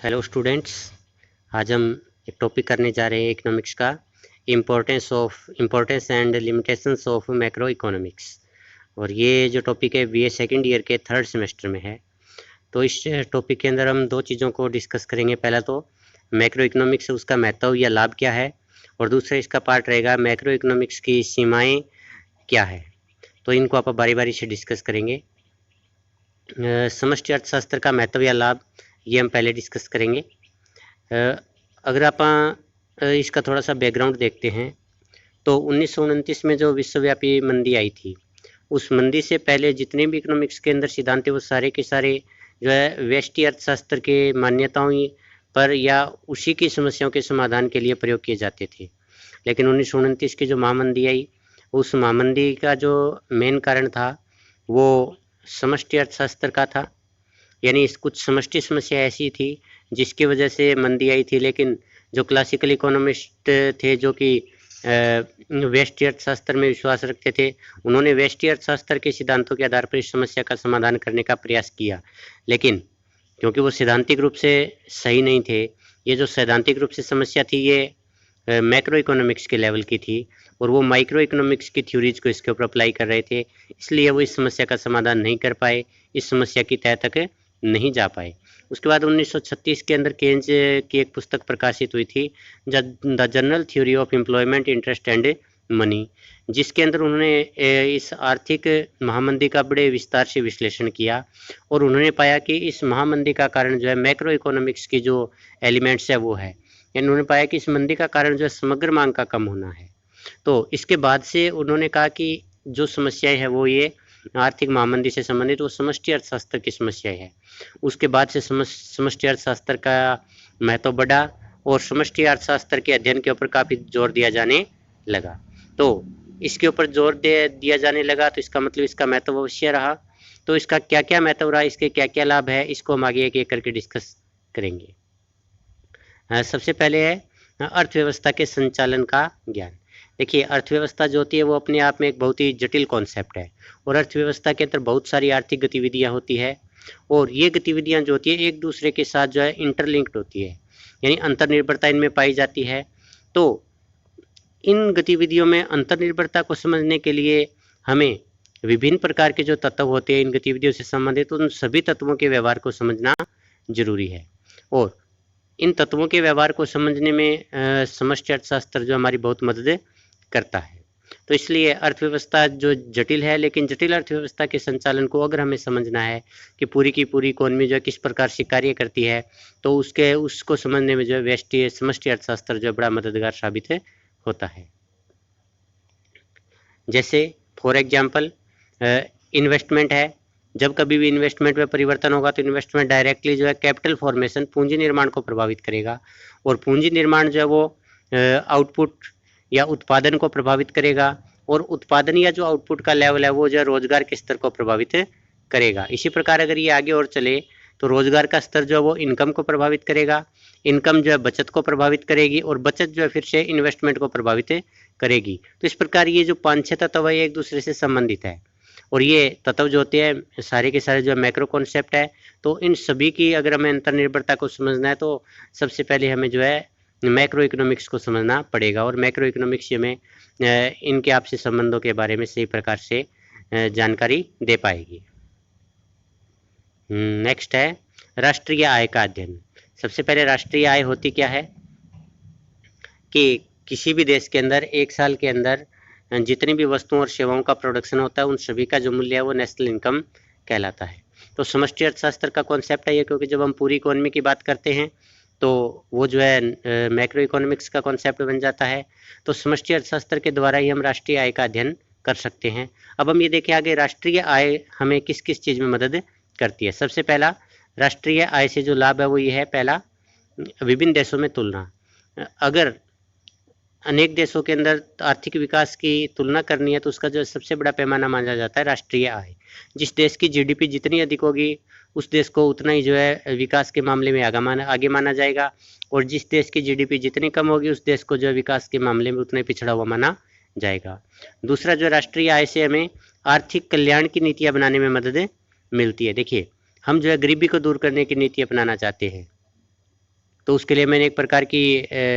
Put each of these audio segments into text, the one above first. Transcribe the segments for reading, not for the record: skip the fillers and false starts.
Hello students. आज हम एक टॉपिक करने जा रहे हैं इकोनॉमिक्स का, importance and limitations of macro economics. और ये जो टॉपिक है बीए सेकंड ईयर के थर्ड सेमेस्टर में है। तो इस टॉपिक के अंदर हम दो चीज़ों को डिस्कस करेंगे। पहला तो मैक्रो इकोनॉमिक्स, उसका महत्व या लाभ क्या है, और दूसरा इसका पार्ट रहेगा मैक्रो इकोनॉमिक्स की सीमाएँ क्या है। तो इनको आप बारी बारी से डिस्कस करेंगे। समष्टि अर्थशास्त्र का महत्व या लाभ ये हम पहले डिस्कस करेंगे। अगर आप इसका थोड़ा सा बैकग्राउंड देखते हैं तो 1929 में जो विश्वव्यापी मंदी आई थी, उस मंदी से पहले जितने भी इकोनॉमिक्स के अंदर सिद्धांत थे वो सारे के सारे जो है व्यष्टि अर्थशास्त्र के मान्यताओं पर या उसी की समस्याओं के समाधान के लिए प्रयोग किए जाते थे। लेकिन 1929 की जो महामंदी आई, उस महामंदी का जो मेन कारण था वो समष्टि अर्थशास्त्र का था। यानी कुछ समष्टि समस्या ऐसी थी जिसकी वजह से मंदी आई थी। लेकिन जो क्लासिकल इकोनॉमिस्ट थे, जो कि व्यष्टि अर्थशास्त्र में विश्वास रखते थे, उन्होंने व्यष्टि अर्थशास्त्र के सिद्धांतों के आधार पर इस समस्या का समाधान करने का प्रयास किया। लेकिन क्योंकि वो सैद्धांतिक रूप से सही नहीं थे, ये जो सैद्धांतिक रूप से समस्या थी ये मैक्रो इकोनॉमिक्स के लेवल की थी, और वो माइक्रो इकोनॉमिक्स की थ्योरीज को इसके ऊपर अप्लाई कर रहे थे, इसलिए वो इस समस्या का समाधान नहीं कर पाए, इस समस्या की तह तक नहीं जा पाए। उसके बाद 1936 के अंदर केन्स की एक पुस्तक प्रकाशित हुई थी, the general theory of employment, interest and money, जिसके अंदर उन्होंने इस आर्थिक महामंदी का बड़े विस्तार से विश्लेषण किया। और उन्होंने पाया कि इस महामंदी का कारण जो है मैक्रो इकोनॉमिक्स की जो एलिमेंट्स है वो है। यानी उन्होंने पाया कि इस मंदी का कारण जो है समग्र मांग का कम होना है। तो इसके बाद से उन्होंने कहा कि जो समस्याएं है वो ये आर्थिक महामंदी से संबंधित वो समष्टि अर्थशास्त्र की समस्याएं है। उसके बाद से समष्टि अर्थशास्त्र का महत्व बढ़ा और समष्टि अर्थशास्त्र के अध्ययन के ऊपर काफ़ी जोर दिया जाने लगा। तो इसके ऊपर जोर दिया जाने लगा तो इसका मतलब इसका महत्व अवश्य रहा। तो इसका क्या क्या महत्व रहा, इसके क्या क्या लाभ है, इसको हम आगे एक एक करके डिस्कस करेंगे। सबसे पहले है अर्थव्यवस्था के संचालन का ज्ञान। देखिए, अर्थव्यवस्था जो होती है वो अपने आप में एक बहुत ही जटिल कॉन्सेप्ट है, और अर्थव्यवस्था के अंदर बहुत सारी आर्थिक गतिविधियां होती है, और ये गतिविधियां जो होती है एक दूसरे के साथ जो है इंटरलिंक्ड होती है, यानी अंतर्निर्भरता इनमें पाई जाती है। तो इन गतिविधियों में अंतर्निर्भरता को समझने के लिए हमें विभिन्न प्रकार के जो तत्व होते हैं इन गतिविधियों से संबंधित, उन सभी तत्वों के व्यवहार को समझना जरूरी है। और इन तत्वों के व्यवहार को समझने में समष्टि अर्थशास्त्र जो हमारी बहुत मदद करता है। तो इसलिए अर्थव्यवस्था जो जटिल है, लेकिन जटिल अर्थव्यवस्था के संचालन को अगर हमें समझना है कि पूरी की पूरी इकोनॉमी जो है किस प्रकार से कार्य करती है, तो उसको समझने में जो है व्यष्टि समष्टि अर्थशास्त्र जो है बड़ा मददगार साबित होता है। जैसे फॉर एग्जाम्पल इन्वेस्टमेंट है। जब कभी भी इन्वेस्टमेंट में परिवर्तन होगा तो इन्वेस्टमेंट डायरेक्टली जो है कैपिटल फॉर्मेशन, पूंजी निर्माण को प्रभावित करेगा, और पूंजी निर्माण जो है वो आउटपुट या उत्पादन को प्रभावित करेगा, और उत्पादन या जो आउटपुट का लेवल है वो जो है रोजगार के स्तर को प्रभावित करेगा। इसी प्रकार अगर ये आगे और चले तो रोजगार का स्तर जो है वो इनकम को प्रभावित करेगा, इनकम जो है बचत को प्रभावित करेगी, और बचत जो है फिर से इन्वेस्टमेंट को प्रभावित करेगी। तो इस प्रकार ये जो 5-6 तत्व है एक दूसरे से संबंधित है, और ये तत्व जो होते हैं सारे के सारे जो है मैक्रो कॉन्सेप्ट है। तो इन सभी की अगर हमें अंतर्निर्भरता को समझना है तो सबसे पहले हमें जो है मैक्रो इकोनॉमिक्स को समझना पड़ेगा, और मैक्रो इकोनॉमिक्स हमें इनके आपसी संबंधों के बारे में सही प्रकार से जानकारी दे पाएगी। नेक्स्ट है राष्ट्रीय आय का अध्ययन। सबसे पहले राष्ट्रीय आय होती क्या है कि किसी भी देश के अंदर एक साल के अंदर जितनी भी वस्तुओं और सेवाओं का प्रोडक्शन होता है उन सभी का जो मूल्य है वो नेशनल इनकम कहलाता है। तो समष्टि अर्थशास्त्र का कॉन्सेप्ट है ये, क्योंकि जब हम पूरी इकोनॉमी की बात करते हैं तो वो जो है मैक्रो इकोनॉमिक्स का कॉन्सेप्ट बन जाता है। तो समष्टि अर्थशास्त्र के द्वारा ही हम राष्ट्रीय आय का अध्ययन कर सकते हैं। अब हम ये देखें आगे राष्ट्रीय आय हमें किस किस चीज़ में मदद करती है। सबसे पहला राष्ट्रीय आय से जो लाभ है वो ये है, पहला विभिन्न देशों में तुलना। अगर अनेक देशों के अंदर आर्थिक विकास की तुलना करनी है तो उसका जो सबसे बड़ा पैमाना माना जाता है राष्ट्रीय आय। जिस देश की जीडीपी जितनी अधिक होगी उस देश को उतना ही जो है विकास के मामले में आगे माना जाएगा, और जिस देश की जीडीपी जितनी कम होगी उस देश को जो है विकास के मामले में उतना ही पिछड़ा हुआ माना जाएगा। दूसरा जो राष्ट्रीय आय से हमें आर्थिक कल्याण की नीतियाँ बनाने में मदद मिलती है। देखिए, हम जो है गरीबी को दूर करने की नीति अपनाना चाहते हैं, तो उसके लिए मैंने एक प्रकार की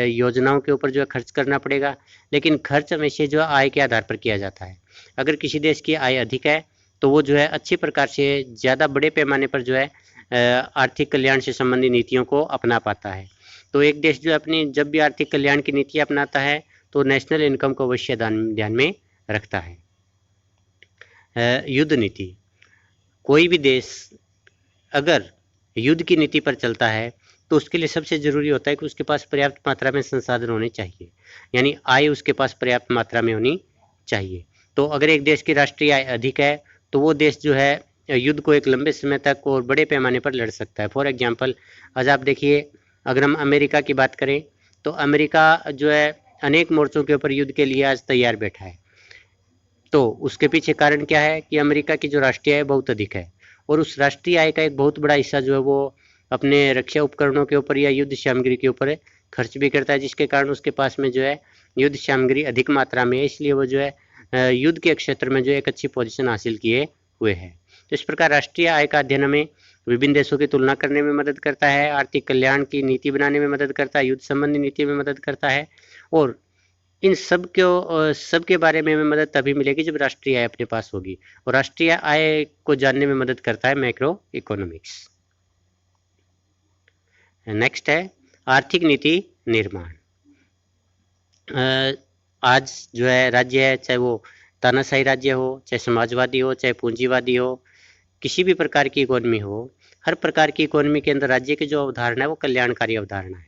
योजनाओं के ऊपर जो है खर्च करना पड़ेगा, लेकिन खर्च हमेशा जो है आय के आधार पर किया जाता है। अगर किसी देश की आय अधिक है तो वो जो है अच्छी प्रकार से ज़्यादा बड़े पैमाने पर जो है आर्थिक कल्याण से संबंधित नीतियों को अपना पाता है। तो एक देश जो अपनी जब भी आर्थिक कल्याण की नीति अपनाता है तो नेशनल इनकम को अवश्य ध्यान में रखता है। युद्ध नीति, कोई भी देश अगर युद्ध की नीति पर चलता है तो उसके लिए सबसे ज़रूरी होता है कि उसके पास पर्याप्त मात्रा में संसाधन होने चाहिए, यानी आय उसके पास पर्याप्त मात्रा में होनी चाहिए। तो अगर एक देश की राष्ट्रीय आय अधिक है तो वो देश जो है युद्ध को एक लंबे समय तक और बड़े पैमाने पर लड़ सकता है। फॉर एग्जांपल, आज आप देखिए, अगर हम अमेरिका की बात करें तो अमेरिका जो है अनेक मोर्चों के ऊपर युद्ध के लिए आज तैयार बैठा है। तो उसके पीछे कारण क्या है कि अमेरिका की जो राष्ट्रीय आय बहुत अधिक है और उस राष्ट्रीय आय का एक बहुत बड़ा हिस्सा जो है वो अपने रक्षा उपकरणों के ऊपर या युद्ध सामग्री के ऊपर खर्च भी करता है, जिसके कारण उसके पास में जो है युद्ध सामग्री अधिक मात्रा में है, इसलिए वो जो है युद्ध के क्षेत्र में जो एक अच्छी पोजीशन हासिल किए हुए है। तो इस प्रकार राष्ट्रीय आय का अध्ययन हमें विभिन्न देशों की तुलना करने में मदद करता है, आर्थिक कल्याण की नीति बनाने में मदद करता है, युद्ध संबंधी नीति में मदद करता है, और इन सबके बारे में हमें मदद तभी मिलेगी जब राष्ट्रीय आय अपने पास होगी, और राष्ट्रीय आय को जानने में मदद करता है मैक्रो इकोनॉमिक्स। नेक्स्ट है आर्थिक नीति निर्माण। आज जो है राज्य है, चाहे वो तानाशाही राज्य हो, चाहे समाजवादी हो, चाहे पूंजीवादी हो, किसी भी प्रकार की इकोनॉमी हो, हर प्रकार की इकोनॉमी के अंदर राज्य की जो अवधारणा है वो कल्याणकारी अवधारणा है।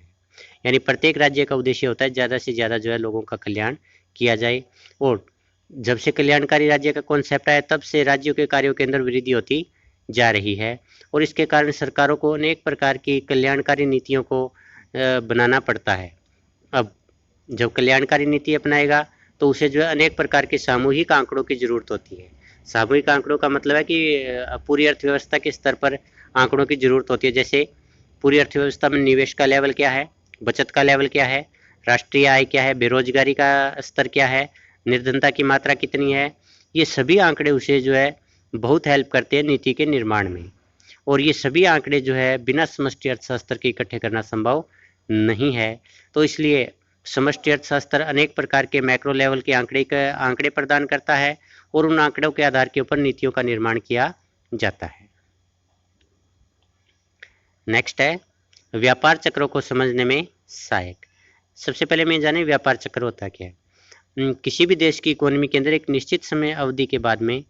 यानी प्रत्येक राज्य का उद्देश्य होता है ज़्यादा से ज़्यादा जो है लोगों का कल्याण किया जाए, और जब से कल्याणकारी राज्य का कॉन्सेप्ट आया तब से राज्यों के कार्यों के अंदर वृद्धि होती जा रही है, और इसके कारण सरकारों को अनेक प्रकार की कल्याणकारी नीतियों को बनाना पड़ता है। अब जब कल्याणकारी नीति अपनाएगा तो उसे जो है अनेक प्रकार के सामूहिक आंकड़ों की जरूरत होती है। सामूहिक आंकड़ों का मतलब है कि पूरी अर्थव्यवस्था के स्तर पर आंकड़ों की जरूरत होती है, जैसे पूरी अर्थव्यवस्था में निवेश का लेवल क्या है, बचत का लेवल क्या है, राष्ट्रीय आय क्या है, बेरोजगारी का स्तर क्या है, निर्धनता की मात्रा कितनी है। ये सभी आंकड़े उसे जो है बहुत हेल्प करते हैं नीति के निर्माण में, और ये सभी आंकड़े जो है बिना समष्टि अर्थशास्त्र के इकट्ठे करना संभव नहीं है। तो इसलिए समष्टि अर्थशास्त्र अनेक प्रकार के मैक्रो लेवल के आंकड़े प्रदान करता है, और उन आंकड़ों के आधार के ऊपर नीतियों का निर्माण किया जाता है। नेक्स्ट है व्यापार चक्रों को समझने में सहायक। सबसे पहले मैं जाने व्यापार चक्र होता क्या है। किसी भी देश की इकोनॉमी के अंदर एक निश्चित समय अवधि के बाद में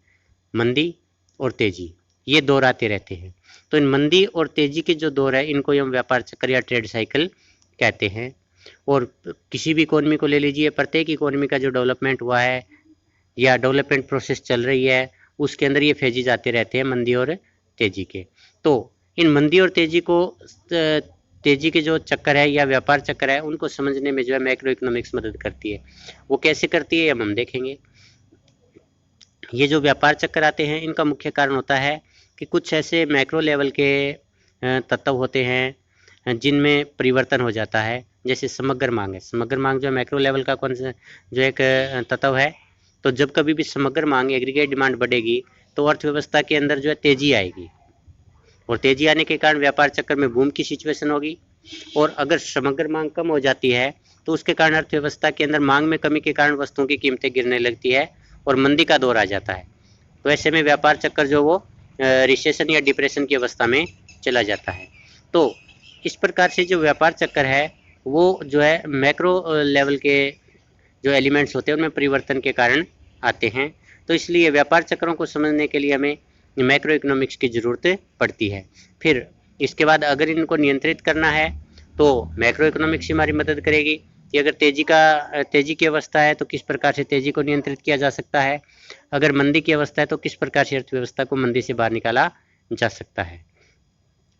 मंदी और तेजी, ये दौर आते रहते हैं। तो इन मंदी और तेजी के जो दौर है इनको हम व्यापार चक्र या ट्रेड साइकिल कहते हैं। और किसी भी इकोनॉमी को ले लीजिए, प्रत्येक इकोनॉमी का जो डेवलपमेंट हुआ है या डेवलपमेंट प्रोसेस चल रही है उसके अंदर ये फेजेज आते रहते हैं मंदी और तेजी के। तो इन मंदी और तेजी के जो चक्कर है या व्यापार चक्कर है उनको समझने में जो है मैक्रो इकोनॉमिक्स मदद करती है। वो कैसे करती है हम देखेंगे। ये जो व्यापार चक्कर आते हैं इनका मुख्य कारण होता है कि कुछ ऐसे मैक्रो लेवल के तत्व होते हैं जिनमें परिवर्तन हो जाता है, जैसे समग्र मांग है। समग्र मांग जो मैक्रो लेवल का कौन सा जो एक तत्व है। तो जब कभी भी समग्र मांग एग्रीगेट डिमांड बढ़ेगी तो अर्थव्यवस्था के अंदर जो है तेजी आएगी, और तेजी आने के कारण व्यापार चक्र में बूम की सिचुएशन होगी। और अगर समग्र मांग कम हो जाती है तो उसके कारण अर्थव्यवस्था के अंदर मांग में कमी के कारण वस्तुओं की कीमतें गिरने लगती है और मंदी का दौर आ जाता है। तो ऐसे में व्यापार चक्कर जो वो रिसेशन या डिप्रेशन की अवस्था में चला जाता है। तो इस प्रकार से जो व्यापार चक्कर है वो जो है मैक्रो लेवल के जो एलिमेंट्स होते हैं उनमें परिवर्तन के कारण आते हैं। तो इसलिए व्यापार चक्रों को समझने के लिए हमें मैक्रो इकोनॉमिक्स की ज़रूरत पड़ती है। फिर इसके बाद अगर इनको नियंत्रित करना है तो मैक्रो इकोनॉमिक्स हमारी मदद करेगी कि अगर तेजी की अवस्था है तो किस प्रकार से तेजी को नियंत्रित किया जा सकता है, अगर मंदी की अवस्था है तो किस प्रकार से अर्थव्यवस्था को मंदी से बाहर निकाला जा सकता है।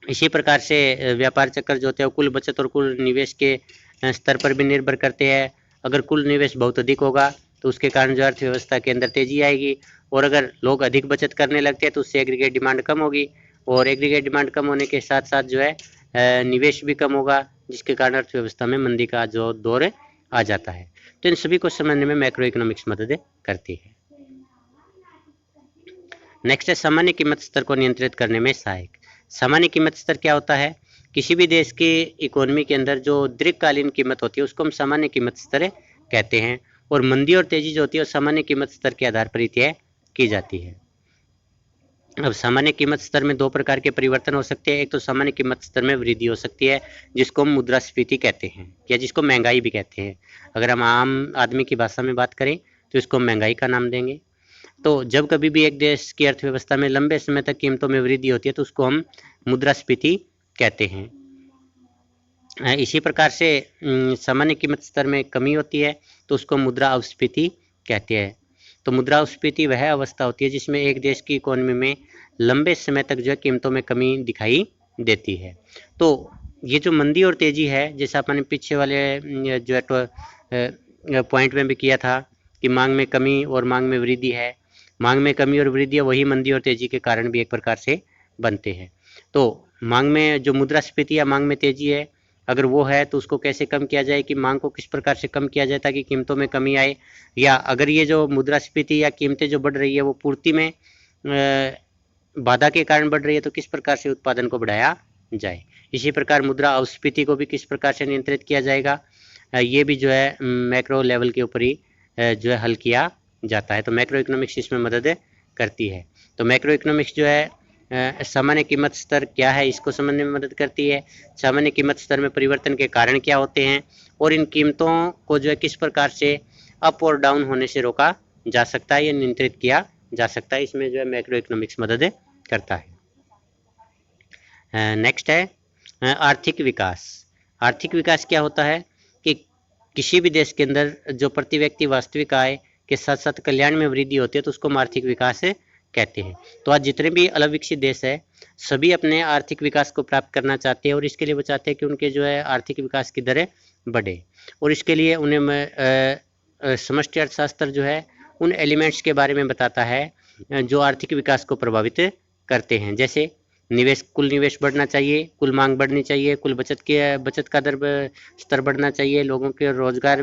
इसी प्रकार से व्यापार चक्र जो होते हैं कुल बचत और कुल निवेश के स्तर पर भी निर्भर करते हैं। अगर कुल निवेश बहुत अधिक होगा तो उसके कारण जो अर्थव्यवस्था के अंदर तेजी आएगी, और अगर लोग अधिक बचत करने लगते हैं तो उससे एग्रीगेट डिमांड कम होगी, और एग्रीगेट डिमांड कम होने के साथ साथ जो है निवेश भी कम होगा, जिसके कारण अर्थव्यवस्था में मंदी का जो दौर आ जाता है। तो इन सभी को समझने में मैक्रो इकोनॉमिक्स मदद करती है। नेक्स्ट है सामान्य कीमत स्तर को नियंत्रित करने में सहायक। सामान्य कीमत स्तर क्या होता है किसी भी देश की इकोनॉमी के अंदर जो दीर्घकालीन कीमत होती है उसको हम सामान्य कीमत स्तर कहते हैं, और मंदी और तेजी जो होती है वो सामान्य कीमत स्तर के आधार पर ही तय की जाती है। अब सामान्य कीमत स्तर में दो प्रकार के परिवर्तन हो सकते हैं। एक तो सामान्य कीमत स्तर में वृद्धि हो सकती है जिसको हम मुद्रास्फीति कहते हैं या जिसको महंगाई भी कहते हैं। अगर हम आम आदमी की भाषा में बात करें तो इसको महंगाई का नाम देंगे। तो जब कभी भी एक देश की अर्थव्यवस्था में लंबे समय तक कीमतों में वृद्धि होती है तो उसको हम मुद्रास्फीति कहते हैं। इसी प्रकार से सामान्य कीमत स्तर में कमी होती है तो उसको मुद्रास्फीति कहते हैं। तो मुद्रास्फीति वह अवस्था होती है जिसमें एक देश की इकोनॉमी में लंबे समय तक जो है कीमतों में कमी दिखाई देती है। तो ये जो मंदी और तेजी है, जैसा अपने पीछे वाले जो है पॉइंट में भी किया था कि मांग में कमी और मांग में वृद्धि है, मांग में कमी और वृद्धि है वही मंदी और तेजी के कारण भी एक प्रकार से बनते हैं। तो मांग में जो मुद्रास्फीति या मांग में तेजी है, अगर वो है तो उसको कैसे कम किया जाए, कि मांग को किस प्रकार से कम किया जाए ताकि कीमतों में कमी आए, या अगर ये जो मुद्रास्फीति या कीमतें जो बढ़ रही है वो पूर्ति में बाधा के कारण बढ़ रही है तो किस प्रकार से उत्पादन को बढ़ाया जाए। इसी प्रकार मुद्रास्फीति को भी किस प्रकार से नियंत्रित किया जाएगा, ये भी जो है मैक्रो लेवल के ऊपर ही जो है हल किया जाता है। तो मैक्रो इकोनॉमिक्स इसमें मदद करती है। तो मैक्रो इकोनॉमिक्स जो है सामान्य कीमत स्तर क्या है इसको समझने में मदद करती है, सामान्य कीमत स्तर में परिवर्तन के कारण क्या होते हैं और इन कीमतों को जो है किस प्रकार से अप और डाउन होने से रोका जा सकता है या नियंत्रित किया जा सकता है, इसमें जो है मैक्रो इकोनॉमिक्स मदद करता है। नेक्स्ट है आर्थिक विकास। आर्थिक विकास क्या होता है कि किसी भी देश के अंदर जो प्रति व्यक्ति वास्तविक आय के साथ साथ कल्याण में वृद्धि होती है तो उसको हम आर्थिक विकास कहते हैं। तो आज जितने भी अलग विकसित देश है सभी अपने आर्थिक विकास को प्राप्त करना चाहते हैं और इसके लिए वो चाहते हैं कि उनके जो है आर्थिक विकास की दरें बढ़े, और इसके लिए उन्हें समष्टि अर्थशास्त्र जो है उन एलिमेंट्स के बारे में बताता है जो आर्थिक विकास को प्रभावित करते हैं। जैसे निवेश, कुल निवेश बढ़ना चाहिए, कुल मांग बढ़नी चाहिए, कुल बचत का दर स्तर बढ़ना चाहिए, लोगों के रोजगार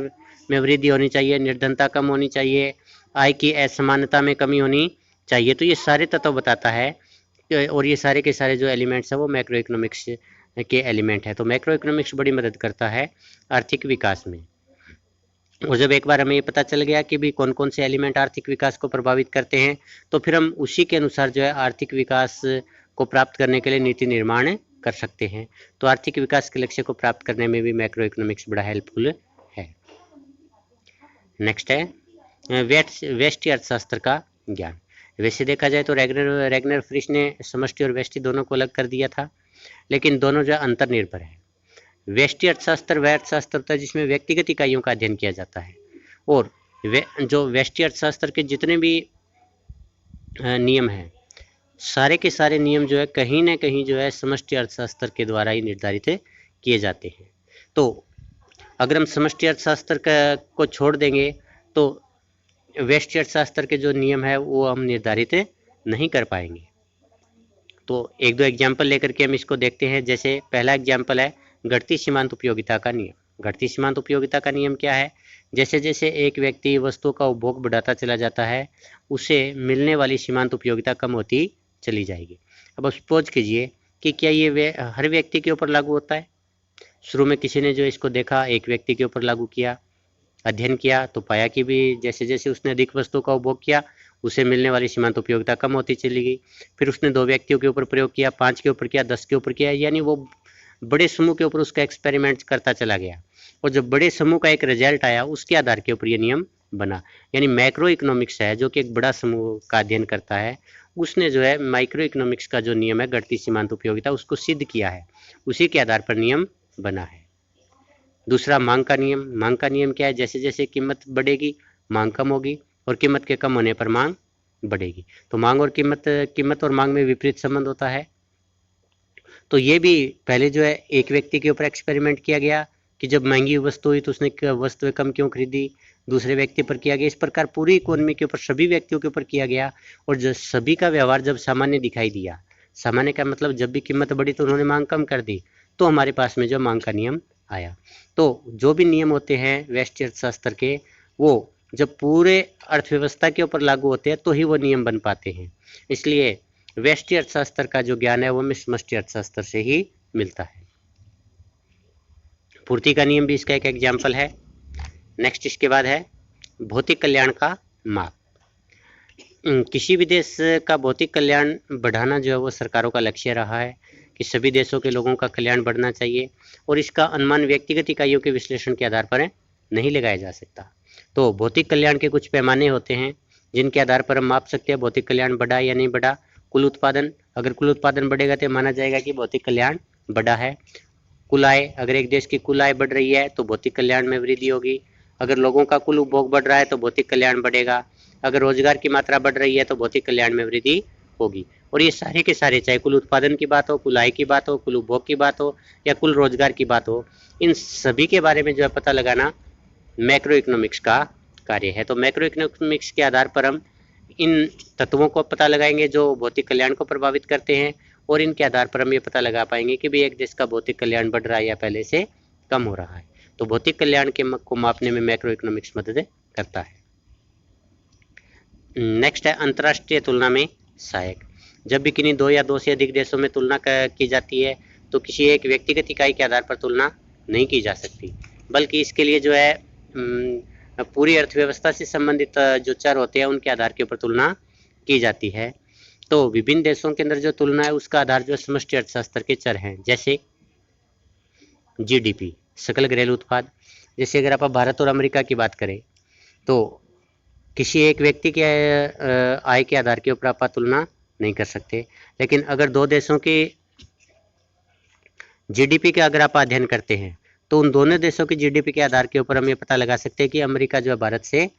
में वृद्धि होनी चाहिए, निर्धनता कम होनी चाहिए, आय की असमानता में कमी होनी चाहिए। तो ये सारे तत्व बताता है और ये सारे के सारे जो एलिमेंट्स हैं वो मैक्रो इकोनॉमिक्स के एलिमेंट है। तो मैक्रो इकोनॉमिक्स बड़ी मदद करता है आर्थिक विकास में। और जब एक बार हमें ये पता चल गया कि भी कौन कौन से एलिमेंट आर्थिक विकास को प्रभावित करते हैं तो फिर हम उसी के अनुसार जो है आर्थिक विकास को प्राप्त करने के लिए नीति निर्माण कर सकते हैं। तो आर्थिक विकास के लक्ष्य को प्राप्त करने में भी मैक्रो इकोनॉमिक्स बड़ा हेल्पफुल है। नेक्स्ट है व्यष्टि अर्थशास्त्र का ज्ञान। वैसे देखा जाए तो रैगनर फ्रिश ने समष्टि और व्यष्टि दोनों को अलग कर दिया था, लेकिन दोनों जो अंतर्निर्भर है। व्यष्टि अर्थशास्त्र वह अर्थशास्त्र होता है जिसमें व्यक्तिगत इकाइयों का अध्ययन किया जाता है, और जो व्यष्टि अर्थशास्त्र के जितने भी नियम हैं सारे के सारे नियम जो है कहीं ना कहीं जो है समष्टि अर्थशास्त्र के द्वारा ही निर्धारित किए जाते हैं। तो अगर हम समष्टि अर्थशास्त्र को छोड़ देंगे तो व्यष्टि अर्थशास्त्र के जो नियम है वो हम निर्धारित नहीं कर पाएंगे। तो एक दो एग्जाम्पल लेकर के हम इसको देखते हैं। जैसे पहला एग्जाम्पल है घटती सीमांत उपयोगिता का नियम। घटती सीमांत उपयोगिता का नियम क्या है, जैसे जैसे एक व्यक्ति वस्तुओं का उपभोग बढ़ाता चला जाता है उसे मिलने वाली सीमांत उपयोगिता कम होती चली जाएगी। अब सपोज कीजिए कि क्या ये हर व्यक्ति के ऊपर लागू होता है। शुरू में किसी ने जो इसको देखा, एक व्यक्ति के ऊपर लागू किया, अध्ययन किया तो पाया कि भी जैसे जैसे उसने अधिक वस्तुओं का उपभोग किया उसे मिलने वाली सीमांत उपयोगिता कम होती चली गई। फिर उसने 2 व्यक्तियों के ऊपर प्रयोग किया, 5 के ऊपर किया, 10 के ऊपर किया, यानी वो बड़े समूह के ऊपर उसका एक्सपेरिमेंट करता चला गया और जब बड़े समूह का एक रिजल्ट आया उसके आधार के ऊपर ये नियम बना। यानी मैक्रो इकोनॉमिक्स है जो कि एक बड़ा समूह का अध्ययन करता है, उसने जो है माइक्रो इकोनॉमिक्स का जो नियम है घटती सीमांत उपयोगिता उसको सिद्ध किया है, उसी के आधार पर नियम बना है। दूसरा मांग का नियम। मांग का नियम क्या है, जैसे जैसे कीमत बढ़ेगी मांग कम होगी और कीमत के कम होने पर मांग बढ़ेगी। तो मांग और कीमत और मांग में विपरीत संबंध होता है। तो ये भी पहले जो है एक व्यक्ति के ऊपर एक्सपेरिमेंट किया गया कि जब महंगी वस्तु हुई तो उसने वस्तुएं कम क्यों खरीदी, दूसरे व्यक्ति पर किया गया। इस प्रकार पूरी इकोनॉमी के ऊपर सभी व्यक्तियों के ऊपर किया गया और जब सभी का व्यवहार जब सामान्य दिखाई दिया, सामान्य का मतलब जब भी कीमत बढ़ी तो उन्होंने मांग कम कर दी, तो हमारे पास में जो मांग का नियम आया। तो जो भी नियम होते हैं व्यष्टि अर्थशास्त्र के वो जब पूरे अर्थव्यवस्था के ऊपर लागू होते हैं तो ही वो नियम बन पाते हैं। इसलिए व्यष्टि अर्थशास्त्र का जो ज्ञान है वो हमें समष्टि अर्थशास्त्र से ही मिलता है। पूर्ति का नियम भी इसका एक एग्जाम्पल है। नेक्स्ट इसके बाद है भौतिक कल्याण का माप। किसी भी देश का भौतिक कल्याण बढ़ाना जो है वो सरकारों का लक्ष्य रहा है कि सभी देशों के लोगों का कल्याण बढ़ना चाहिए, और इसका अनुमान व्यक्तिगत इकाइयों के विश्लेषण के आधार पर नहीं लगाया जा सकता। तो भौतिक कल्याण के कुछ पैमाने होते हैं जिनके आधार पर हम माप सकते हैं भौतिक कल्याण बढ़ा या नहीं बढ़ा। कुल उत्पादन, अगर कुल उत्पादन बढ़ेगा तो माना जाएगा कि भौतिक कल्याण बढ़ा है। कुल आय, अगर एक देश की कुल आय बढ़ रही है तो भौतिक कल्याण में वृद्धि होगी। अगर लोगों का कुल उपभोग बढ़ रहा है तो भौतिक कल्याण बढ़ेगा। अगर रोजगार की मात्रा बढ़ रही है तो भौतिक कल्याण में वृद्धि होगी। और ये सारे के सारे, चाहे कुल उत्पादन की बात हो, कुल आय की बात हो, कुल उपभोग की बात हो या कुल रोजगार की बात हो, इन सभी के बारे में जो है पता लगाना मैक्रो इकोनॉमिक्स का कार्य है। तो मैक्रो इकोनॉमिक्स के आधार पर हम इन तत्वों को पता लगाएंगे जो भौतिक कल्याण को प्रभावित करते हैं, और इनके आधार पर हम ये पता लगा पाएंगे कि भी एक देश का भौतिक कल्याण बढ़ रहा है या पहले से कम हो रहा है। तो भौतिक कल्याण के को मापने में मैक्रो इकोनॉमिक्स मदद करता है। नेक्स्ट है अंतर्राष्ट्रीय तुलना में सहायक। जब भी किन्हीं दो या दो से अधिक देशों में तुलना की जाती है तो किसी एक व्यक्तिगत इकाई के आधार पर तुलना नहीं की जा सकती, बल्कि इसके लिए जो है पूरी अर्थव्यवस्था से संबंधित जो चर होते हैं उनके आधार के ऊपर तुलना की जाती है। तो विभिन्न देशों के अंदर जो तुलना है उसका आधार जो समष्टि अर्थशास्त्र के चर हैं, जैसे जीडीपी, सकल घरेलू उत्पाद। जैसे अगर आप भारत और अमेरिका की बात करें तो किसी एक व्यक्ति के आय के आधार के ऊपर आप तुलना नहीं कर सकते, लेकिन अगर दो देशों की जीडीपी का अगर आप अध्ययन करते हैं तो उन दोनों देशों की जीडीपी के आधार के ऊपर हम ये पता लगा सकते हैं कि अमेरिका जो है भारत से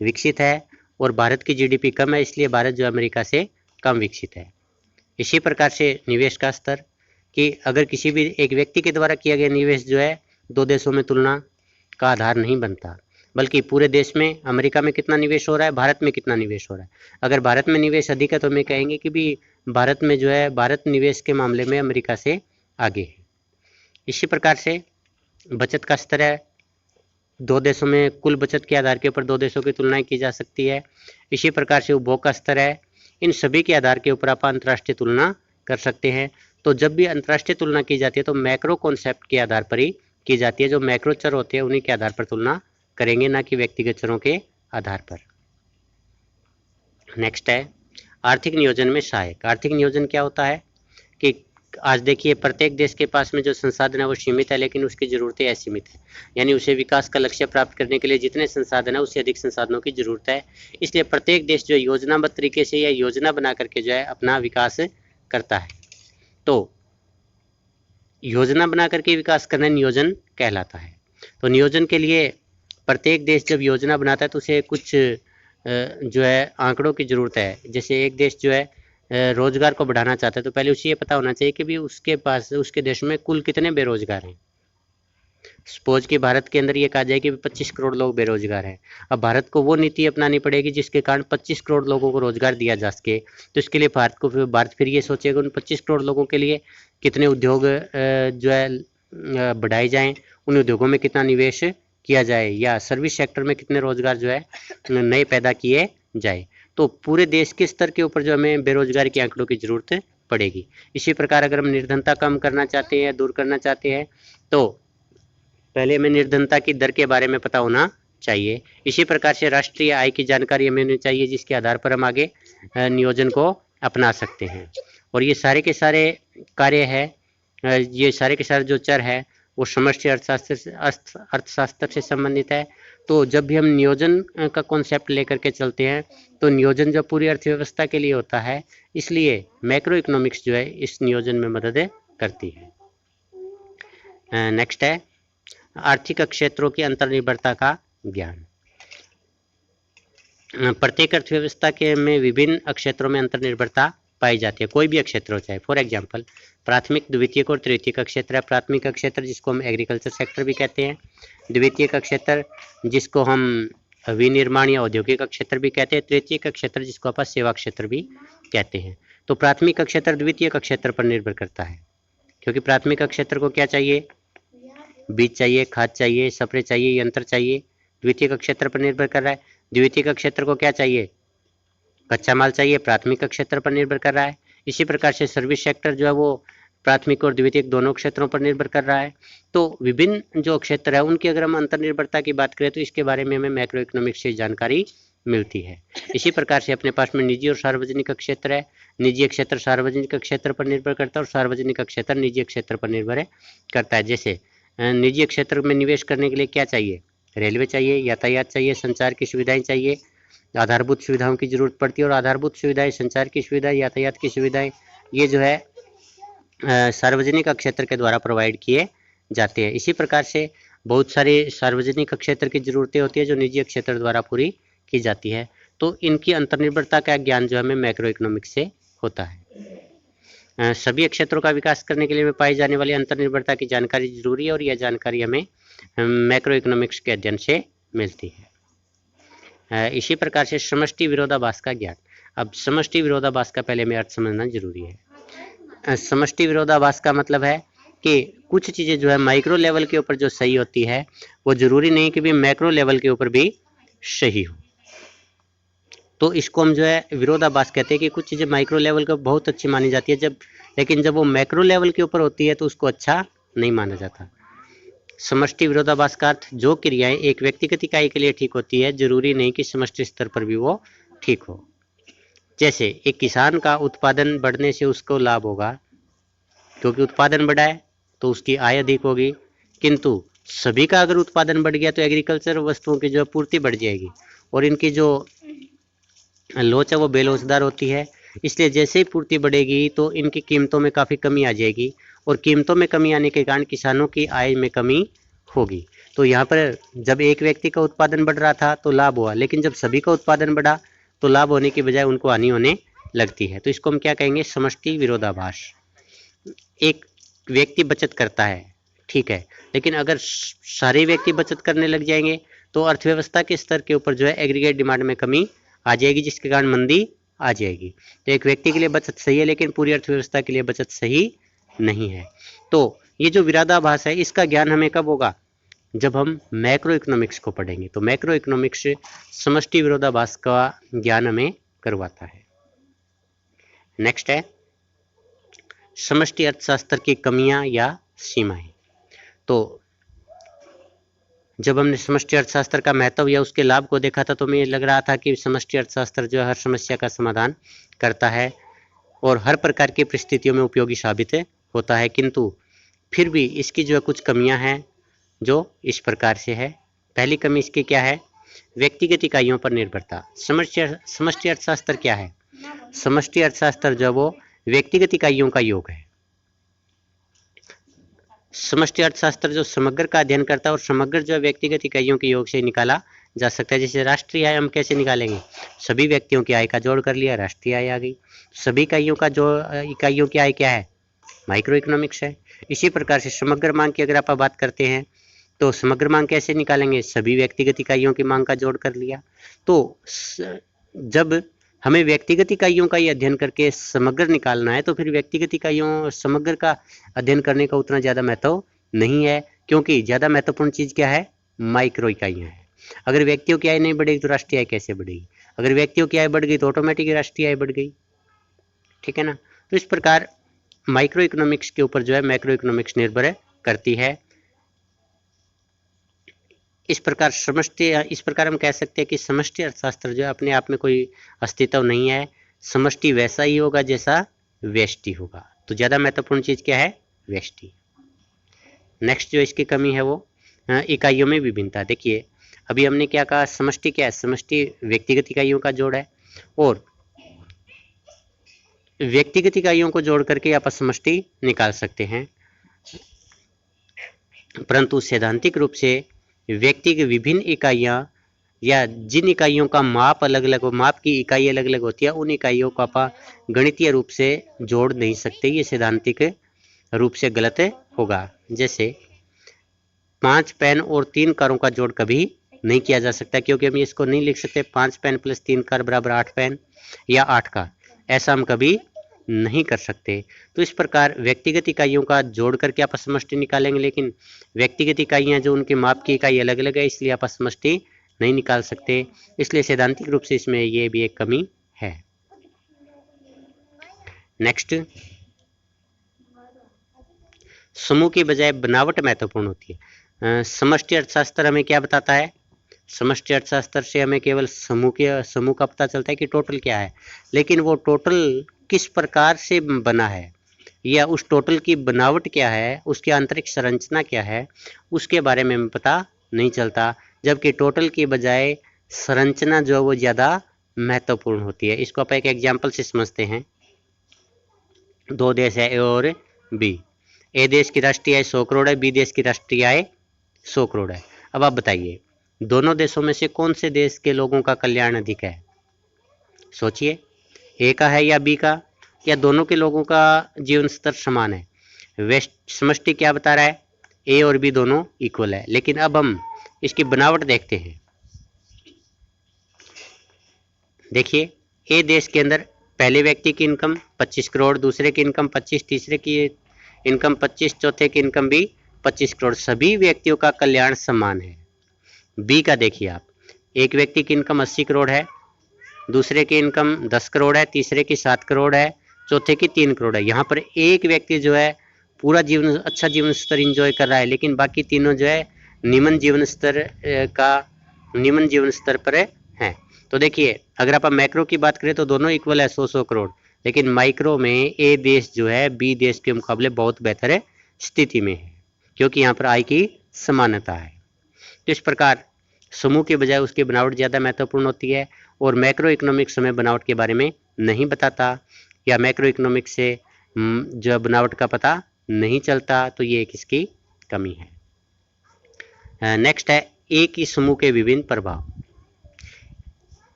विकसित है और भारत की जीडीपी कम है, इसलिए भारत जो अमेरिका से कम विकसित है। इसी प्रकार से निवेश का स्तर, कि अगर किसी भी एक व्यक्ति के द्वारा किया गया निवेश जो है दो देशों में तुलना का आधार नहीं बनता, बल्कि पूरे देश में अमेरिका में कितना निवेश हो रहा है, भारत में कितना निवेश हो रहा है। अगर भारत में निवेश अधिक है तो हम कहेंगे कि भी भारत में जो है भारत निवेश के मामले में अमेरिका से आगे है। इसी प्रकार से बचत का स्तर है, दो देशों में कुल बचत के आधार के ऊपर दो देशों की तुलना की जा सकती है। इसी प्रकार से उपभोग का स्तर है, इन सभी के आधार के ऊपर आप अंतर्राष्ट्रीय तुलना कर सकते हैं। तो जब भी अंतर्राष्ट्रीय तुलना की जाती है तो मैक्रो कॉन्सेप्ट के आधार पर ही की जाती है, जो मैक्रो चर होते हैं उन्हीं के आधार पर तुलना करेंगे, ना कि व्यक्तिगत चरों के आधार पर। नेक्स्ट है आर्थिक नियोजन में सहायक। आर्थिक नियोजन क्या होता है कि आज देखिए प्रत्येक देश के पास में जो संसाधन है वो सीमित है, लेकिन उसकी ज़रूरतें असीमित है। यानी उसे विकास का लक्ष्य प्राप्त करने के लिए जितने संसाधन है उससे अधिक संसाधनों की जरूरत है। इसलिए प्रत्येक देश जो योजनाबद्ध तरीके से या योजना बना करके जो है अपना विकास करता है। तो योजना बना करके विकास करना नियोजन कहलाता है। तो नियोजन के लिए प्रत्येक देश जब योजना बनाता है तो उसे कुछ जो है आंकड़ों की ज़रूरत है। जैसे एक देश जो है रोजगार को बढ़ाना चाहता है तो पहले उसे ये पता होना चाहिए कि भी उसके पास उसके देश में कुल कितने बेरोजगार हैं। सपोज कि भारत के अंदर ये कहा जाए कि 25 करोड़ लोग बेरोजगार हैं। अब भारत को वो नीति अपनानी पड़ेगी जिसके कारण 25 करोड़ लोगों को रोजगार दिया जा सके। तो इसके लिए भारत फिर ये सोचेगा उन 25 करोड़ लोगों के लिए कितने उद्योग जो है बढ़ाए जाएं, उन उद्योगों में कितना निवेश किया जाए, या सर्विस सेक्टर में कितने रोजगार जो है नए पैदा किए जाए। तो पूरे देश के स्तर के ऊपर जो हमें बेरोजगारी के आंकड़ों की जरूरत पड़ेगी। इसी प्रकार अगर हम निर्धनता कम करना चाहते हैं, दूर करना चाहते हैं, तो पहले हमें निर्धनता की दर के बारे में पता होना चाहिए। इसी प्रकार से राष्ट्रीय आय की जानकारी हमें होनी चाहिए, जिसके आधार पर हम आगे नियोजन को अपना सकते हैं। और ये सारे के सारे कार्य है, ये सारे के सारे जो चर है वो समष्टि अर्थशास्त्र से संबंधित है। तो जब भी हम नियोजन का कॉन्सेप्ट लेकर के चलते हैं तो नियोजन जो पूरी अर्थव्यवस्था के लिए होता है, इसलिए मैक्रो इकोनॉमिक्स जो है इस नियोजन में मदद करती है। नेक्स्ट है आर्थिक क्षेत्रों की अंतर्निर्भरता का ज्ञान। प्रत्येक अर्थव्यवस्था के में विभिन्न क्षेत्रों में अंतर्निर्भरता पाई जाती है, कोई भी क्षेत्र हो चाहे। फॉर एग्जांपल प्राथमिक, द्वितीयक और तृतीयक क्षेत्र है। प्राथमिक क्षेत्र जिसको हम एग्रीकल्चर सेक्टर भी कहते हैं, द्वितीयक क्षेत्र जिसको हम विनिर्माण या औद्योगिक क्षेत्र भी कहते हैं, तृतीयक क्षेत्र जिसको आप सेवा क्षेत्र भी कहते हैं। तो प्राथमिक क्षेत्र द्वितीयक क्षेत्र पर निर्भर करता है, क्योंकि प्राथमिक क्षेत्र को क्या चाहिए, बीज चाहिए, खाद चाहिए, स्प्रे चाहिए, यंत्र चाहिए। द्वितीयक क्षेत्र पर निर्भर कर रहा है। द्वितीयक क्षेत्र को क्या चाहिए, कच्चा माल चाहिए, प्राथमिक क्षेत्र पर निर्भर कर रहा है। इसी प्रकार से सर्विस सेक्टर जो है वो प्राथमिक और द्वितीयक दोनों क्षेत्रों पर निर्भर कर रहा है। तो विभिन्न जो क्षेत्र है उनकी अगर हम अंतर्निर्भरता की बात करें तो इसके बारे में हमें मैक्रो इकोनॉमिक्स से जानकारी मिलती है। इसी प्रकार से अपने पास में निजी और सार्वजनिक क्षेत्र है। निजी क्षेत्र सार्वजनिक क्षेत्र पर निर्भर करता है और सार्वजनिक क्षेत्र निजी क्षेत्र पर निर्भर करता है। जैसे निजी क्षेत्र में निवेश करने के लिए क्या चाहिए? रेलवे चाहिए, यातायात चाहिए, संचार की सुविधाएं चाहिए, आधारभूत सुविधाओं की जरूरत पड़ती है और आधारभूत सुविधाएं, संचार की सुविधाएं, यातायात की सुविधाएं, ये जो है सार्वजनिक क्षेत्र के द्वारा प्रोवाइड किए जाते हैं। इसी प्रकार से बहुत सारे सार्वजनिक क्षेत्र की जरूरतें होती है जो निजी क्षेत्र द्वारा पूरी की जाती है। तो इनकी अंतर्निर्भरता का ज्ञान जो हमें मैक्रो इकोनॉमिक्स से होता है। सभी क्षेत्रों का विकास करने के लिए पाई जाने वाली अंतर्निर्भरता की जानकारी जरूरी है और यह जानकारी हमें मैक्रो इकोनॉमिक्स के अध्ययन से मिलती है। इसी प्रकार से समष्टि विरोधाभास का ज्ञान। अब समष्टि विरोधाभास का पहले में अर्थ समझना जरूरी है। समष्टि विरोधाभास का मतलब है कि कुछ चीजें जो है माइक्रो लेवल के ऊपर जो सही होती है वो जरूरी नहीं कि भी मैक्रो लेवल के ऊपर भी सही हो। तो इसको हम जो है विरोधाभास कहते हैं कि कुछ चीजें माइक्रो लेवल पर बहुत अच्छी मानी जाती है लेकिन जब वो मैक्रो लेवल के ऊपर होती है तो उसको अच्छा नहीं माना जाता। समष्टि विरोधाभास का अर्थ जो क्रियाएं एक व्यक्तिगत इकाई के लिए ठीक होती है जरूरी नहीं कि समष्टि स्तर पर भी वो ठीक हो। जैसे एक किसान का उत्पादन बढ़ने से उसको लाभ होगा क्योंकि उत्पादन बढ़ा है तो उसकी आय अधिक होगी, किंतु सभी का अगर उत्पादन बढ़ गया तो एग्रीकल्चर वस्तुओं की जो पूर्ति बढ़ जाएगी और इनकी जो लोच है वो बेलोचदार होती है। इसलिए जैसे ही पूर्ति बढ़ेगी तो इनकी कीमतों में काफ़ी कमी आ जाएगी और कीमतों में कमी आने के कारण किसानों की आय में कमी होगी। तो यहाँ पर जब एक व्यक्ति का उत्पादन बढ़ रहा था तो लाभ हुआ, लेकिन जब सभी का उत्पादन बढ़ा तो लाभ होने की बजाय उनको हानि होने लगती है। तो इसको हम क्या कहेंगे? समष्टि विरोधाभास। एक व्यक्ति बचत करता है, ठीक है, लेकिन अगर सारे व्यक्ति बचत करने लग जाएंगे तो अर्थव्यवस्था के स्तर के ऊपर जो है एग्रीगेट डिमांड में कमी आ जाएगी जिसके कारण मंदी आ जाएगी। तो एक व्यक्ति के लिए बचत सही है लेकिन पूरी अर्थव्यवस्था के लिए बचत सही नहीं है। तो ये जो विरोधाभास है इसका ज्ञान हमें कब होगा? जब हम मैक्रो इकोनॉमिक्स को पढ़ेंगे। तो मैक्रो इकोनॉमिक्स समष्टि विरोधाभास का ज्ञान हमें करवाता है। नेक्स्ट है समष्टि अर्थशास्त्र की कमियां या सीमाएं। तो जब हमने समष्टि अर्थशास्त्र का महत्व या उसके लाभ को देखा था तो हमें लग रहा था कि समष्टि अर्थशास्त्र जो है हर समस्या का समाधान करता है और हर प्रकार की परिस्थितियों में उपयोगी साबित होता है, किंतु फिर भी इसकी जो है कुछ कमियां हैं जो इस प्रकार से है। पहली कमी इसकी क्या है? व्यक्तिगत इकाइयों पर निर्भरता। समष्टि अर्थशास्त्र क्या है? समष्टि अर्थशास्त्र जो वो व्यक्तिगत इकाइयों का योग है। समष्टि अर्थशास्त्र जो समग्र का अध्ययन करता है और समग्र जो व्यक्तिगत इकाइयों के योग से निकाला जा सकता है। जैसे राष्ट्रीय आय हम कैसे निकालेंगे? सभी व्यक्तियों की आय का जोड़ कर लिया, राष्ट्रीय आय आ गई। सभी इकाइयों का जो इकाइयों की आय क्या है? माइक्रो इकोनॉमिक्स है। इसी प्रकार से समग्र मांग की अगर आप बात करते हैं तो समग्र मांग कैसे निकालेंगे? सभी व्यक्तिगत इकाइयों की मांग का जोड़ कर लिया। तो जब हमें व्यक्तिगत इकाइयों का ही अध्ययन करके समग्र निकालना है तो फिर व्यक्तिगत इकाइयों समग्र का अध्ययन करने का उतना ज़्यादा महत्व नहीं है, क्योंकि ज़्यादा महत्वपूर्ण चीज़ क्या है? माइक्रो इकाइयाँ हैं। अगर व्यक्तियों की आय नहीं बढ़ेगी तो राष्ट्रीय आय कैसे बढ़ेगी? अगर व्यक्तियों की आय बढ़ गई तो ऑटोमेटिक राष्ट्रीय आय बढ़ गई, ठीक है ना। तो इस प्रकार माइक्रो इकोनॉमिक्स के ऊपर जो है मैक्रो इकोनॉमिक्स निर्भर करती है। इस प्रकार हम कह सकते हैं कि समष्टि अर्थशास्त्र जो है अपने आप में कोई अस्तित्व नहीं है। समष्टि वैसा ही होगा जैसा व्यष्टि होगा। तो ज़्यादा महत्वपूर्ण चीज़ क्या है? व्यष्टि। नेक्स्ट जो इसकी कमी है वो इकाइयों में विभिन्नता। देखिए अभी हमने क्या कहा? समष्टि क्या है? समष्टि व्यक्तिगत इकाइयों का जोड़ है और व्यक्तिगत इकाइयों को जोड़ करके आप समष्टि निकाल सकते हैं, परंतु सैद्धांतिक रूप से व्यक्ति की विभिन्न इकाइयां या जिन इकाइयों का माप अलग अलग हो, माप की इकाई अलग अलग होती है, उन इकाइयों को आप गणितीय रूप से जोड़ नहीं सकते। ये सैद्धांतिक रूप से गलत होगा। जैसे 5 पेन और 3 कारों का जोड़ कभी नहीं किया जा सकता, क्योंकि हम इसको नहीं लिख सकते 5 पेन प्लस 3 कार बराबर 8 पेन या 8 कार, ऐसा हम कभी नहीं कर सकते। तो इस प्रकार व्यक्तिगत इकाइयों का जोड़ करके आप समष्टि निकालेंगे, लेकिन व्यक्तिगत इकाइयां जो उनके माप की इकाई अलग अलग है, इसलिए आप समष्टि नहीं निकाल सकते। इसलिए सैद्धांतिक रूप से इसमें ये भी एक कमी है। नेक्स्ट समूह की बजाय बनावट महत्वपूर्ण होती है। समष्टि अर्थशास्त्र हमें क्या बताता है? समष्टि अर्थशास्त्र से हमें केवल समूह का पता चलता है कि टोटल क्या है, लेकिन वो टोटल किस प्रकार से बना है या उस टोटल की बनावट क्या है, उसकी आंतरिक संरचना क्या है, उसके बारे में हमें पता नहीं चलता। जबकि टोटल की बजाय संरचना जो है वो ज़्यादा महत्वपूर्ण होती है। इसको आप एक एग्जाम्पल से समझते हैं। दो देश है, ए और बी। ए देश की राष्ट्रीय आय 100 करोड़ है, बी देश की राष्ट्रीय आय 100 करोड़ है। अब आप बताइए, दोनों देशों में से कौन से देश के लोगों का कल्याण अधिक है? सोचिए, ए का है या बी का, या दोनों के लोगों का जीवन स्तर समान है? वेस्ट समष्टि क्या बता रहा है? ए और बी दोनों इक्वल है। लेकिन अब हम इसकी बनावट देखते हैं। देखिए, ए देश के अंदर पहले व्यक्ति की इनकम 25 करोड़, दूसरे की इनकम 25, तीसरे की इनकम 25, चौथे की इनकम भी 25 करोड़। सभी व्यक्तियों का कल्याण समान है। बी का देखिए आप, एक व्यक्ति की इनकम 80 करोड़ है, दूसरे की इनकम 10 करोड़ है, तीसरे की 7 करोड़ है, चौथे की 3 करोड़ है। यहाँ पर एक व्यक्ति जो है पूरा जीवन अच्छा जीवन स्तर इंजॉय कर रहा है, लेकिन बाकी तीनों जो है निम्न जीवन स्तर पर हैं। तो देखिए, अगर आप मैक्रो की बात करें तो दोनों इक्वल है, 100 करोड़। लेकिन माइक्रो में ए देश जो है बी देश के मुकाबले बहुत बेहतर स्थिति में है, क्योंकि यहाँ पर आय की समानता है। तो इस प्रकार समूह के बजाय उसकी बनावट ज़्यादा महत्वपूर्ण होती है, और मैक्रो इकोनॉमिक्स हमें बनावट के बारे में नहीं बताता, या मैक्रो इकोनॉमिक्स से जो बनावट का पता नहीं चलता। तो ये एक इसकी कमी है। नेक्स्ट है एक ही समूह के विभिन्न प्रभाव।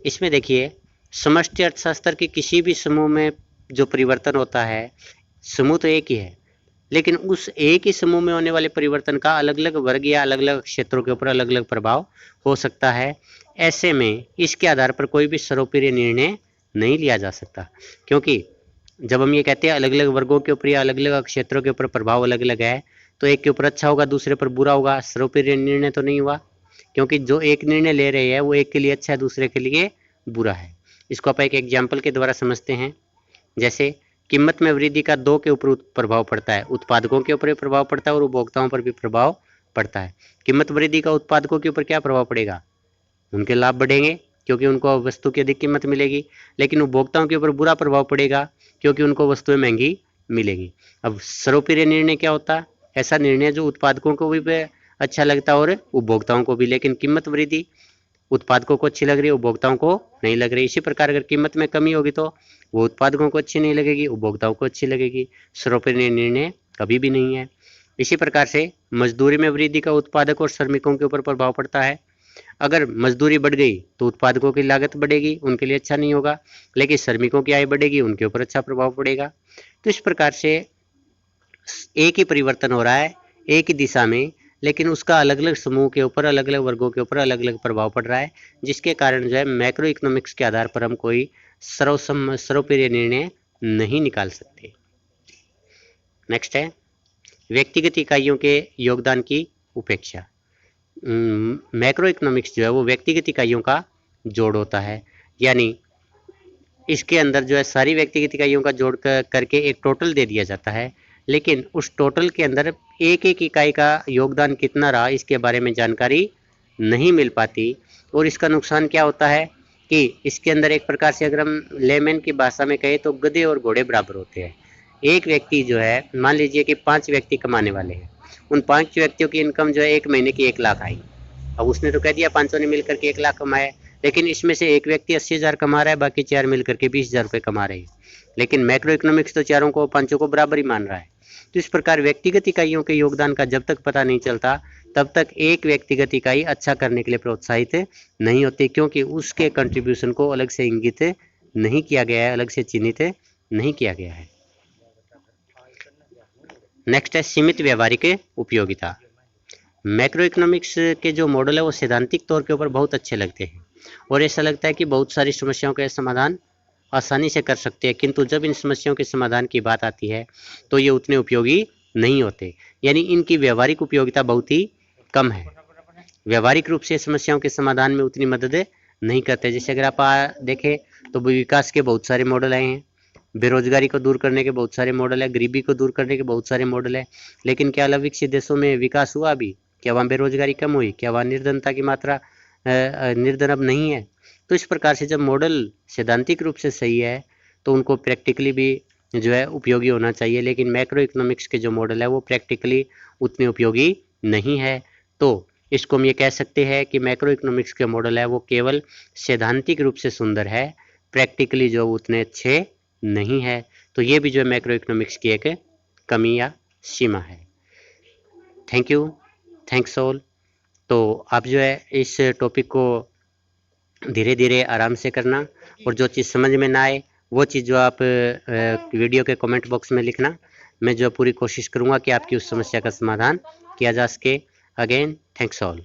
इसमें देखिए, समष्टि अर्थशास्त्र के किसी भी समूह में जो परिवर्तन होता है, समूह तो एक ही है, लेकिन उस एक ही समूह में होने वाले परिवर्तन का अलग अलग वर्ग या अलग अलग क्षेत्रों के ऊपर अलग अलग प्रभाव हो सकता है। ऐसे में इसके आधार पर कोई भी सर्वोपरि निर्णय नहीं लिया जा सकता, क्योंकि जब हम ये कहते हैं अलग अलग वर्गों के ऊपर या अलग अलग क्षेत्रों के ऊपर प्रभाव अलग अलग है, तो एक के ऊपर अच्छा होगा, दूसरे पर बुरा होगा। सर्वोपरि निर्णय तो नहीं हुआ, क्योंकि जो एक निर्णय ले रहे हैं वो एक के लिए अच्छा है, दूसरे के लिए बुरा है। इसको आप एक एग्जाम्पल के द्वारा समझते हैं। जैसे कीमत में वृद्धि का दो के ऊपर प्रभाव पड़ता है, उत्पादकों के ऊपर भी प्रभाव पड़ता है और उपभोक्ताओं पर भी प्रभाव पड़ता है। कीमत वृद्धि का उत्पादकों के ऊपर क्या प्रभाव पड़ेगा? उनके लाभ बढ़ेंगे, क्योंकि उनको वस्तु की अधिक कीमत मिलेगी। लेकिन उपभोक्ताओं के ऊपर बुरा प्रभाव पड़ेगा, क्योंकि उनको वस्तुएं महंगी मिलेगी। अब सर्वोपरि निर्णय क्या होता है? ऐसा निर्णय जो उत्पादकों को भी अच्छा लगता है और उपभोक्ताओं को भी। लेकिन कीमत वृद्धि उत्पादकों को अच्छी लग रही है, उपभोक्ताओं को नहीं लग रही। इसी प्रकार अगर कीमत में कमी होगी तो वो उत्पादकों को अच्छी नहीं लगेगी, उपभोक्ताओं को अच्छी लगेगी। सर्वोपरि निर्णय कभी भी नहीं है। इसी प्रकार से मजदूरी में वृद्धि का उत्पादक और श्रमिकों के ऊपर प्रभाव पड़ता है। अगर मजदूरी बढ़ गई तो उत्पादकों की लागत बढ़ेगी, उनके लिए अच्छा नहीं होगा, लेकिन श्रमिकों की आय बढ़ेगी, उनके ऊपर अच्छा प्रभाव पड़ेगा। तो इस प्रकार से एक ही परिवर्तन हो रहा है एक ही दिशा में, लेकिन उसका अलग अलग समूह के ऊपर अलग अलग वर्गों के ऊपर अलग अलग प्रभाव पड़ रहा है, जिसके कारण जो है मैक्रो इकोनॉमिक्स के आधार पर हम कोई सर्वोपरि निर्णय नहीं निकाल सकते। नेक्स्ट है व्यक्तिगत इकाइयों के योगदान की उपेक्षा। मैक्रो इकोनॉमिक्स जो है वो व्यक्तिगत इकाइयों का जोड़ होता है, यानी इसके अंदर जो है सारी व्यक्तिगत इकाइयों का जोड़ करके एक टोटल दे दिया जाता है, लेकिन उस टोटल के अंदर एक एक इकाई का योगदान कितना रहा इसके बारे में जानकारी नहीं मिल पाती। और इसका नुकसान क्या होता है कि इसके अंदर एक प्रकार से अगर हम लेमैन की भाषा में कहें तो गधे और घोड़े बराबर होते हैं। एक व्यक्ति जो है, मान लीजिए कि 5 व्यक्ति कमाने वाले हैं, उन 5 व्यक्तियों की इनकम जो है एक महीने की 1 लाख आई। अब उसने तो कह दिया 500 ने मिल करके 1 लाख कमाया, लेकिन इसमें से एक व्यक्ति 80,000 कमा रहा है, बाकी 4 मिल करके 20,000 रुपये कमा रहे हैं। लेकिन मैक्रो इकोनॉमिक्स तो चारों को 5 को बराबर ही मान रहा है। तो इस प्रकार व्यक्तिगत इकाइयों के योगदान का जब तक पता नहीं चलता तब तक एक व्यक्तिगत इकाई अच्छा करने के लिए प्रोत्साहित नहीं होती, क्योंकि उसके कंट्रीब्यूशन को अलग से इंगित नहीं किया गया है, अलग से चिन्हित नहीं किया गया है। नेक्स्ट है सीमित व्यावहारिक उपयोगिता। मैक्रो इकोनॉमिक्स के जो मॉडल है वो सैद्धांतिक तौर के ऊपर बहुत अच्छे लगते हैं और ऐसा लगता है कि बहुत सारी समस्याओं का समाधान आसानी से कर सकते हैं, किंतु जब इन समस्याओं के समाधान की बात आती है तो ये उतने उपयोगी नहीं होते, यानी इनकी व्यावहारिक उपयोगिता बहुत ही कम है। व्यावहारिक रूप से समस्याओं के समाधान में उतनी मदद नहीं करते। जैसे अगर आप देखें तो विकास के बहुत सारे मॉडल आए हैं, बेरोजगारी को दूर करने के बहुत सारे मॉडल है, गरीबी को दूर करने के बहुत सारे मॉडल है, लेकिन क्या विकसित देशों में विकास हुआ अभी? क्या वहाँ बेरोजगारी कम हुई? क्या वहाँ निर्धनता की मात्रा निर्धन अब नहीं है? तो इस प्रकार से जब मॉडल सैद्धांतिक रूप से सही है तो उनको प्रैक्टिकली भी जो है उपयोगी होना चाहिए, लेकिन मैक्रो इकोनॉमिक्स के जो मॉडल है वो प्रैक्टिकली उतने उपयोगी नहीं है। तो इसको हम ये कह सकते हैं कि मैक्रो इकोनॉमिक्स के मॉडल है वो केवल सैद्धांतिक रूप से सुंदर है, प्रैक्टिकली जो उतने अच्छे नहीं है। तो ये भी जो है मैक्रो इकोनॉमिक्स की एक कमी या सीमा है। Thank you, thanks all. तो आप जो है इस टॉपिक को धीरे धीरे आराम से करना, और जो चीज़ समझ में ना आए वो चीज़ जो आप वीडियो के कमेंट बॉक्स में लिखना। मैं जो पूरी कोशिश करूँगा कि आपकी उस समस्या का समाधान किया जा सके। Again thanks all.